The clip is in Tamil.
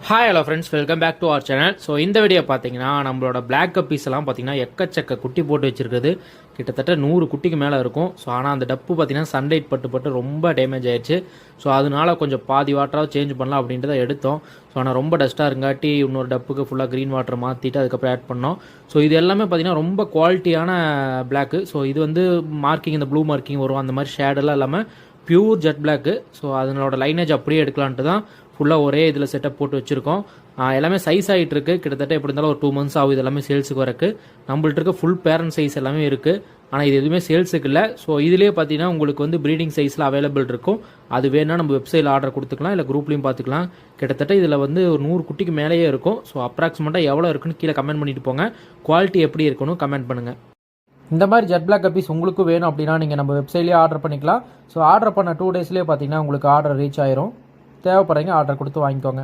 Hi hello friends, welcome back to our channel. So இந்த வீடியோ பார்த்தீங்கன்னா நம்மளோட பிளாக் கப்பீஸ் எல்லாம் பார்த்தீங்கன்னா எக்கச்சக்க குட்டி போட்டு வச்சிருக்குது. கிட்டத்தட்ட 100 குட்டிக்கு மேலே இருக்கும். ஸோ ஆனால் அந்த டப்பு பார்த்தீங்கன்னா சன்லைட் பட்டு ரொம்ப டேமேஜ் ஆயிடுச்சு. ஸோ அதனால கொஞ்சம் பாதி வாட்டராக சேஞ்ச் பண்ணலாம் அப்படின்றத எடுத்தோம். ஸோ ஆனால் ரொம்ப டஸ்ட்டாக இருங்காட்டி இன்னொரு டப்புக்கு ஃபுல்லாக க்ரீன் வாட்டர் மாற்றிட்டு அதுக்கப்புறம் ஆட் பண்ணோம். ஸோ இது எல்லாமே பார்த்தீங்கன்னா ரொம்ப குவாலிட்டியான பிளாக்கு. ஸோ இது வந்து மார்க்கிங், இந்த ப்ளூ மார்க்கிங் வரும், அந்த மாதிரி ஷேடெல்லாம் இல்லாமல் பியூர் ஜெட் பிளாக்கு. ஸோ அதனோட லைனேஜ் அப்படியே எடுக்கலான்ட்டு தான் ஃபுல்லாக ஒரே இதில் செட்டப் போட்டு வச்சுருக்கோம். எல்லாமே சைஸ் ஆகிட்டு இருக்கு. கிட்டத்தட்ட எப்படி இருந்தாலும் ஒரு 2 months ஆகும் இது எல்லாமே சேல்ஸுக்கு வரக்கு. நம்மள்ட்ட இருக்க ஃபுல் பேரண்ட் சைஸ் எல்லாமே இருக்குது. ஆனால் இது எதுவுமே சேல்ஸுக்கு இல்லை. ஸோ இதிலே பார்த்தீங்கன்னா உங்களுக்கு வந்து ப்ரீடிங் சைஸில் அவைலபிள் இருக்கும். அது வேணால் நம்ம வெப்சைட்டில் ஆர்டர் கொடுத்துக்கலாம், இல்லை குரூப்லேயும் பார்த்துக்கலாம். கிட்டத்தட்ட இதில் வந்து ஒரு 100 குட்டிக்கு மேலேயே இருக்கும். ஸோ அப்ராக்சிமேட்டாக எவ்வளோ இருக்குன்னு கீழே கமெண்ட் பண்ணிட்டு போங்க. குவாலிட்டி எப்படி இருக்குன்னு கமெண்ட் பண்ணுங்கள். இந்த மாதிரி ஜெட் பிளாக் கப்பீஸ் உங்களுக்கு வேணும் அப்படின்னா நீங்கள் நம்ம வெப்சைட்லேயே ஆர்டர் பண்ணிக்கலாம். ஸோ ஆர்டர் பண்ண 2 daysலேயே பார்த்தீங்கன்னா உங்களுக்கு ஆர்டர் ரீச் ஆயிரும். தேவைப்படுறீங்க ஆர்டர் கொடுத்து வாங்கிக்கோங்க.